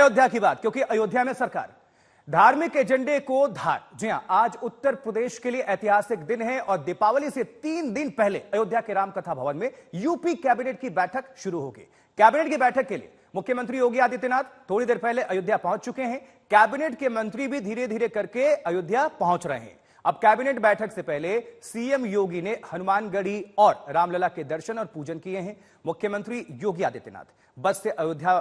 अयोध्या की बात, क्योंकि अयोध्या में सरकार धार्मिक एजेंडे को धार। जी हां, आज उत्तर प्रदेश के लिए ऐतिहासिक दिन है और दीपावली से 3 दिन पहले अयोध्या के रामकथा भवन में यूपी कैबिनेट की बैठक शुरू होगी। कैबिनेट की बैठक के लिए मुख्यमंत्री योगी आदित्यनाथ थोड़ी देर पहले अयोध्या पहुंच चुके हैं। कैबिनेट के मंत्री भी धीरे धीरे करके अयोध्या पहुंच रहे हैं। अब कैबिनेट बैठक से पहले सीएम योगी ने हनुमानगढ़ी और रामलला के दर्शन और पूजन किए हैं। मुख्यमंत्री योगी आदित्यनाथ बस से अयोध्या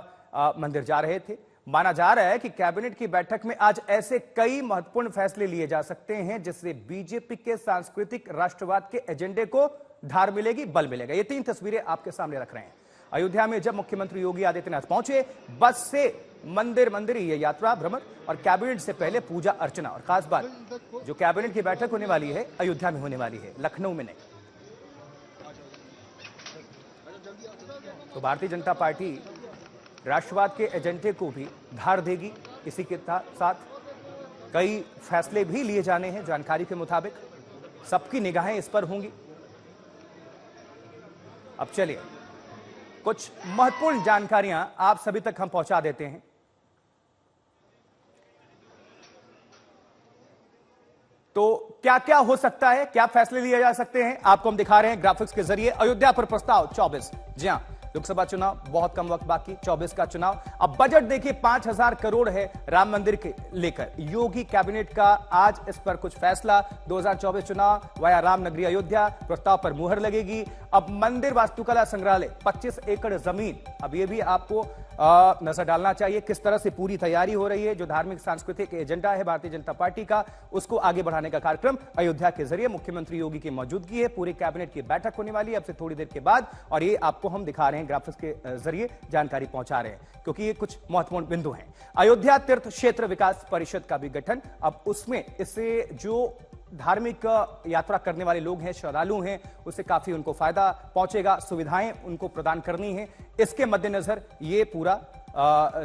मंदिर जा रहे थे। माना जा रहा है कि कैबिनेट की बैठक में आज ऐसे कई महत्वपूर्ण फैसले लिए जा सकते हैं जिससे बीजेपी के सांस्कृतिक राष्ट्रवाद के एजेंडे को धार मिलेगी, बल मिलेगा। ये 3 तस्वीरें आपके सामने रख रहे हैं। अयोध्या में जब मुख्यमंत्री योगी आदित्यनाथ पहुंचे, बस से मंदिर मंदिर ये यात्रा भ्रमण और कैबिनेट से पहले पूजा अर्चना। और खास बात, जो कैबिनेट की बैठक होने वाली है अयोध्या में होने वाली है, लखनऊ में नहीं। तो भारतीय जनता पार्टी राष्ट्रवाद के एजेंडे को भी धार देगी। इसी के साथ कई फैसले भी लिए जाने हैं। जानकारी के मुताबिक सबकी निगाहें इस पर होंगी। अब चलिए कुछ महत्वपूर्ण जानकारियां आप सभी तक हम पहुंचा देते हैं। तो क्या क्या हो सकता है, क्या फैसले लिए जा सकते हैं, आपको हम दिखा रहे हैं ग्राफिक्स के जरिए। अयोध्या पर प्रस्ताव 24। जी हां, लोकसभा चुनाव बहुत कम वक्त बाकी, 24 का चुनाव। अब बजट देखिए 5000 करोड़ है राम मंदिर के लेकर। योगी कैबिनेट का आज इस पर कुछ फैसला। 2024 चुनाव वाया राम नगरी अयोध्या, प्रस्ताव पर मुहर लगेगी। अब मंदिर वास्तुकला संग्रहालय 25 एकड़ जमीन, अब यह भी आपको नजर डालना चाहिए किस तरह से पूरी तैयारी हो रही है। जो धार्मिक सांस्कृतिक एजेंडा है भारतीय जनता पार्टी का, उसको आगे बढ़ाने का कार्यक्रम अयोध्या के जरिए मुख्यमंत्री योगी की मौजूदगी है। पूरी कैबिनेट की बैठक होने वाली है अब से थोड़ी देर के बाद, और ये आपको हम दिखा रहे हैं ग्राफिक्स के जरिए, जानकारी पहुंचा रहे हैं क्योंकि ये कुछ महत्वपूर्ण बिंदु हैं। अयोध्या तीर्थ क्षेत्र विकास परिषद का भी गठन। अब उसमें इससे जो धार्मिक यात्रा करने वाले लोग हैं, श्रद्धालु हैं, उससे काफी उनको फायदा पहुंचेगा, सुविधाएं उनको प्रदान करनी है। इसके मद्देनजर ये पूरा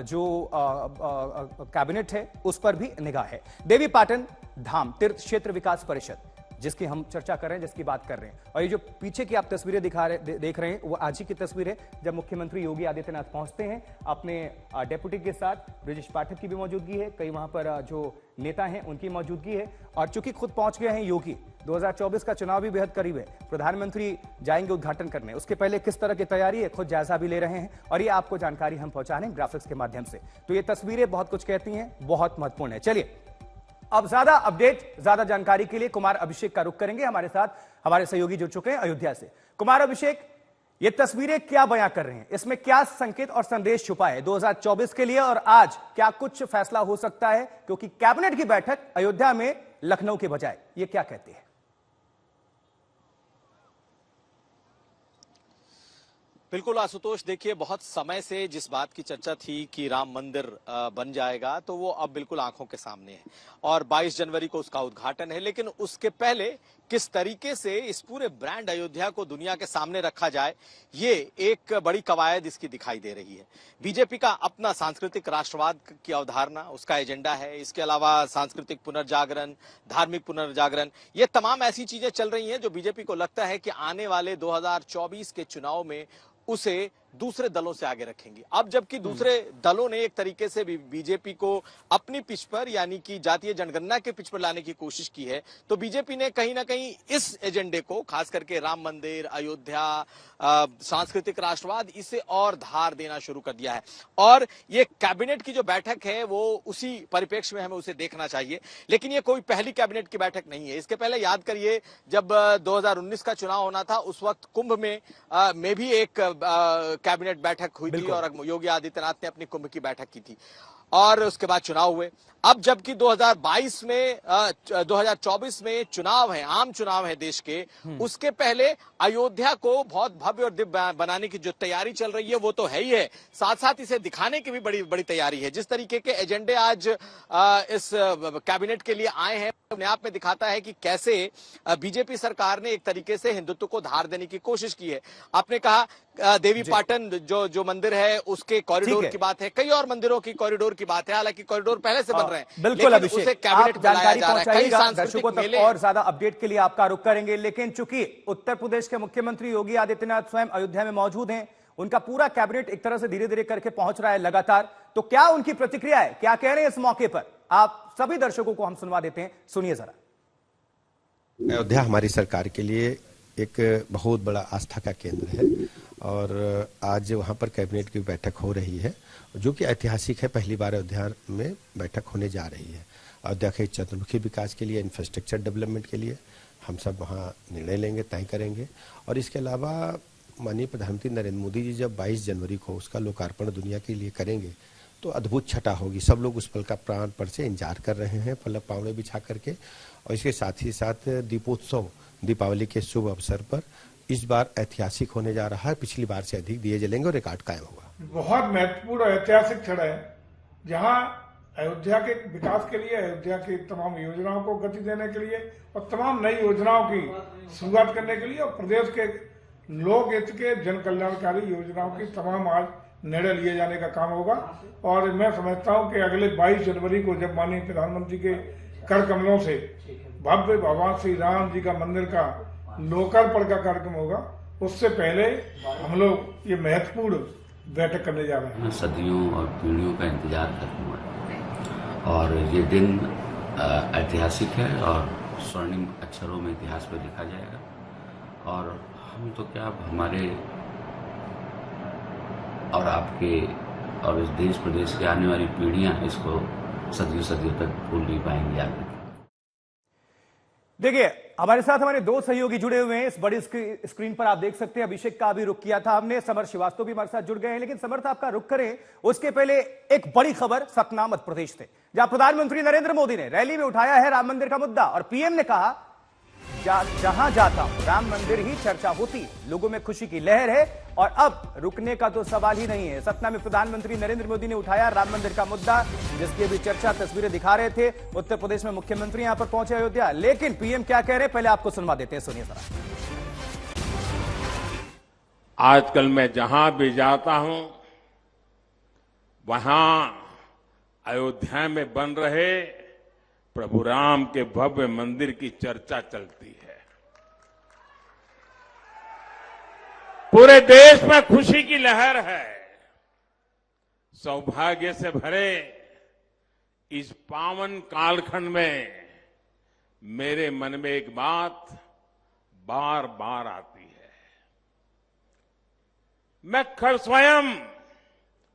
जो कैबिनेट है उस पर भी निगाह है। देवी पाटन धाम तीर्थ क्षेत्र विकास परिषद, जिसकी हम चर्चा कर रहे हैं, जिसकी बात कर रहे हैं, और ये जो पीछे की आप तस्वीरें देख रहे हैं वो आज ही की तस्वीर है जब मुख्यमंत्री योगी आदित्यनाथ पहुंचते हैं अपने डेप्यूटी के साथ। ब्रजेश पाठक की भी मौजूदगी है, कई वहां पर जो नेता हैं उनकी मौजूदगी है, और चूंकि खुद पहुंच गए हैं योगी, 2024 का चुनाव भी बेहद करीब है, प्रधानमंत्री जाएंगे उद्घाटन करने, उसके पहले किस तरह की तैयारी है खुद जायजा भी ले रहे हैं, और ये आपको जानकारी हम पहुंचा रहे हैं ग्राफिक्स के माध्यम से। तो ये तस्वीरें बहुत कुछ कहती हैं, बहुत महत्वपूर्ण है। चलिए अब ज्यादा अपडेट, ज्यादा जानकारी के लिए कुमार अभिषेक का रुख करेंगे। हमारे साथ हमारे सहयोगी जुड़ चुके हैं अयोध्या से। कुमार अभिषेक, ये तस्वीरें क्या बयां कर रहे हैं, इसमें क्या संकेत और संदेश छुपा है 2024 के लिए, और आज क्या कुछ फैसला हो सकता है, क्योंकि कैबिनेट की बैठक अयोध्या में लखनऊ के बजाय, ये क्या कहती है? बिल्कुल आशुतोष, देखिए बहुत समय से जिस बात की चर्चा थी कि राम मंदिर बन जाएगा, तो वो अब बिल्कुल आंखों के सामने है और 22 जनवरी को उसका उद्घाटन है। लेकिन उसके पहले किस तरीके से इस पूरे ब्रांड अयोध्या को दुनिया के सामने रखा जाए, ये एक बड़ी कवायद इसकी दिखाई दे रही है। बीजेपी का अपना सांस्कृतिक राष्ट्रवाद की अवधारणा, उसका एजेंडा है। इसके अलावा सांस्कृतिक पुनर्जागरण, धार्मिक पुनर्जागरण, ये तमाम ऐसी चीजें चल रही हैं जो बीजेपी को लगता है कि आने वाले 2024 के चुनाव में उसे दूसरे दलों से आगे रखेंगी। अब जबकि दूसरे दलों ने एक तरीके से बीजेपी को अपनी पिच पर, यानी कि जातीय जनगणना के पिच पर लाने की कोशिश की है, तो बीजेपी ने कहीं ना कहीं इस एजेंडे को, खास करके राम मंदिर, अयोध्या, सांस्कृतिक राष्ट्रवाद, इसे और धार देना शुरू कर दिया है। और ये कैबिनेट की जो बैठक है वो उसी परिप्रेक्ष्य में हमें उसे देखना चाहिए। लेकिन ये कोई पहली कैबिनेट की बैठक नहीं है। इसके पहले याद करिए, जब 2019 का चुनाव होना था, उस वक्त कुंभ में भी एक कैबिनेट बैठक हुई थी और योगी आदित्यनाथ ने अपनी कुंभ की बैठक की थी, और उसके बाद चुनाव हुए। अब जबकि 2022 में 2024 में चुनाव है, आम चुनाव है देश के, उसके पहले अयोध्या को बहुत भव्य और दिव्य बनाने की जो तैयारी चल रही है वो तो है ही है, साथ साथ इसे दिखाने की भी बड़ी बड़ी तैयारी है। जिस तरीके के एजेंडे आज इस कैबिनेट के लिए आए हैं, अपने आप में दिखाता है कि कैसे बीजेपी सरकार ने एक तरीके से हिंदुत्व को धार देने की कोशिश की है। आपने कहा देवी पाटन जो मंदिर है उसके कॉरिडोर की बात है, कई और मंदिरों की कॉरिडोर की बात है, हालांकि कॉरिडोर पहले से बन रहे हैं। बिल्कुल अभिषेक, आप जानकारी पहुंचाइएगा दर्शकों तक, और ज्यादा अपडेट के लिए आपका रुख करेंगे। लेकिन चूंकि उत्तर प्रदेश के मुख्यमंत्री योगी आदित्यनाथ स्वयं अयोध्या में मौजूद हैं, उनका पूरा कैबिनेट एक तरह से धीरे धीरे करके पहुंच रहा है लगातार। तो क्या उनकी प्रतिक्रिया है, क्या कह रहे हैं इस मौके पर, आप सभी दर्शकों को हम सुनवा देते हैं, सुनिए जरा। अयोध्या हमारी सरकार के लिए एक बहुत बड़ा आस्था का केंद्र है और आज वहां पर कैबिनेट की बैठक हो रही है जो कि ऐतिहासिक है। पहली बार अयोध्या में बैठक होने जा रही है। अयोध्या के चतुर्मुखी विकास के लिए, इंफ्रास्ट्रक्चर डेवलपमेंट के लिए हम सब वहां निर्णय लेंगे, तय करेंगे। और इसके अलावा माननीय प्रधानमंत्री नरेंद्र मोदी जी जब 22 जनवरी को उसका लोकार्पण दुनिया के लिए करेंगे तो अद्भुत छटा होगी। सब लोग उस पल का प्राण पर से इंतजार कर रहे हैं, पल्लव पावड़े बिछा करके। और इसके साथ ही साथ दीपोत्सव, दीपावली के शुभ अवसर पर इस बार ऐतिहासिक होने जा रहा है। पिछली बार से अधिक दिए जलेंगे और रिकॉर्ड कायम होगा। बहुत महत्वपूर्ण और ऐतिहासिक क्षण है जहां अयोध्या के विकास के लिए, अयोध्या की तमाम योजनाओं को गति देने के लिए और तमाम नई योजनाओं की शुरुआत करने के लिए और प्रदेश के लोक हित के जन कल्याणकारी योजनाओं की तमाम आज निर्णय लिए जाने का काम होगा। और मैं समझता हूं कि अगले 22 जनवरी को जब माननीय प्रधानमंत्री के कर कमलों से भव्य भगवान श्री राम जी का मंदिर का लोकार्पण का कार्यक्रम होगा, उससे पहले हम लोग ये महत्वपूर्ण बैठक करने जा रहे हैं। सदियों और पीढ़ियों का इंतजार करते हुए और ये दिन ऐतिहासिक है और स्वर्णिम अक्षरों में इतिहास में लिखा जाएगा। और हम तो क्या, हमारे और आपके और इस देश प्रदेश की आने वाली पीढ़ियां इसको सदियों सदियों तक भूल नहीं पाएंगी याद। देखिए, हमारे साथ हमारे दो सहयोगी जुड़े हुए हैं इस बड़ी स्क्रीन पर, आप देख सकते हैं। अभिषेक का भी रुख किया था हमने, समर श्रीवास्तव भी हमारे साथ जुड़ गए हैं। लेकिन समर्थ, आपका रुख करें उसके पहले एक बड़ी खबर सतना मध्य प्रदेश से, जहां प्रधानमंत्री नरेंद्र मोदी ने रैली में उठाया है राम मंदिर का मुद्दा और पीएम ने कहा जहां जाता हूं राम मंदिर ही चर्चा होती, लोगों में खुशी की लहर है और अब रुकने का तो सवाल ही नहीं है। सतना में प्रधानमंत्री नरेंद्र मोदी ने उठाया राम मंदिर का मुद्दा, जिसकी अभी चर्चा, तस्वीरें दिखा रहे थे। उत्तर प्रदेश में मुख्यमंत्री यहां पर पहुंचे अयोध्या, लेकिन पीएम क्या कह रहे हैं पहले आपको सुनवा देते हैं, सुनिए जरा। आजकल मैं जहां भी जाता हूं वहां अयोध्या में बन रहे प्रभु राम के भव्य मंदिर की चर्चा चलती है। पूरे देश में खुशी की लहर है। सौभाग्य से भरे इस पावन कालखंड में मेरे मन में एक बात बार बार आती है। मैं स्वयं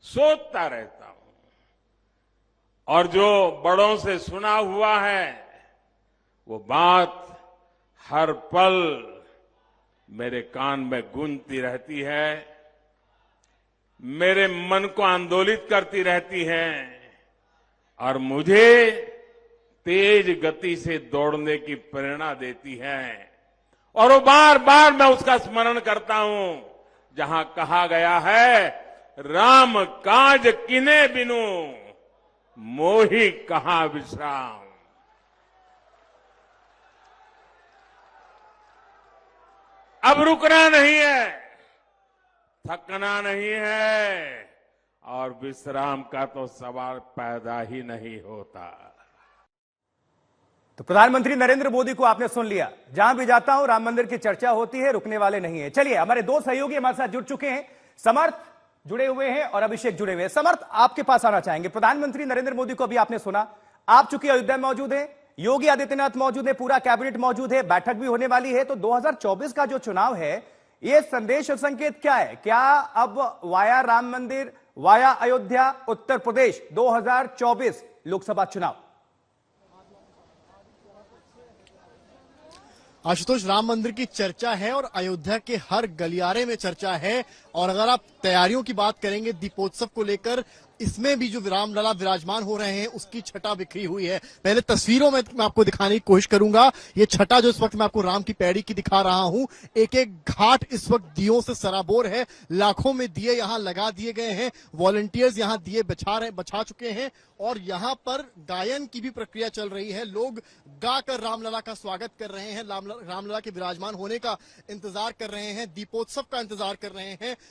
सोचता रहता हूं और जो बड़ों से सुना हुआ है वो बात हर पल मेरे कान में गूंजती रहती है, मेरे मन को आंदोलित करती रहती है और मुझे तेज गति से दौड़ने की प्रेरणा देती है। और वो बार बार मैं उसका स्मरण करता हूं जहां कहा गया है, राम काज किने बिनु मोहि कहां विश्राम। अब रुकना नहीं है, थकना नहीं है और विश्राम का तो सवाल पैदा ही नहीं होता। तो प्रधानमंत्री नरेंद्र मोदी को आपने सुन लिया, जहां भी जाता हूं राम मंदिर की चर्चा होती है, रुकने वाले नहीं है। चलिए, हमारे दो सहयोगी हमारे साथ जुड़ चुके हैं, समर्थ जुड़े हुए हैं और अभिषेक जुड़े हुए हैं। समर्थ, आपके पास आना चाहेंगे। प्रधानमंत्री नरेंद्र मोदी को अभी आपने सुना, आप चूंकि अयोध्या में मौजूद हैं, योगी आदित्यनाथ मौजूद है, पूरा कैबिनेट मौजूद है, बैठक भी होने वाली है। तो 2024 का जो चुनाव है, यह संदेश और संकेत क्या है? क्या अब वाया राम मंदिर, वाया अयोध्या, उत्तर प्रदेश 2024 लोकसभा चुनाव? आशुतोष, राम मंदिर की चर्चा है और अयोध्या के हर गलियारे में चर्चा है। और अगर आप तैयारियों की बात करेंगे दीपोत्सव को लेकर, इसमें भी जो रामलला विराजमान हो रहे हैं उसकी छटा बिखरी हुई है। पहले तस्वीरों में मैं आपको दिखाने की कोशिश करूंगा। ये छटा जो इस वक्त मैं आपको राम की पैड़ी की दिखा रहा हूं, एक एक घाट इस वक्त दियों से सराबोर है। लाखों में दिए यहां लगा दिए गए हैं, वॉलंटियर्स यहां दिए बचा चुके हैं और यहां पर गायन की भी प्रक्रिया चल रही है। लोग गाकर रामलला का स्वागत कर रहे हैं, रामलला के विराजमान होने का इंतजार कर रहे हैं, दीपोत्सव का इंतजार कर रहे हैं।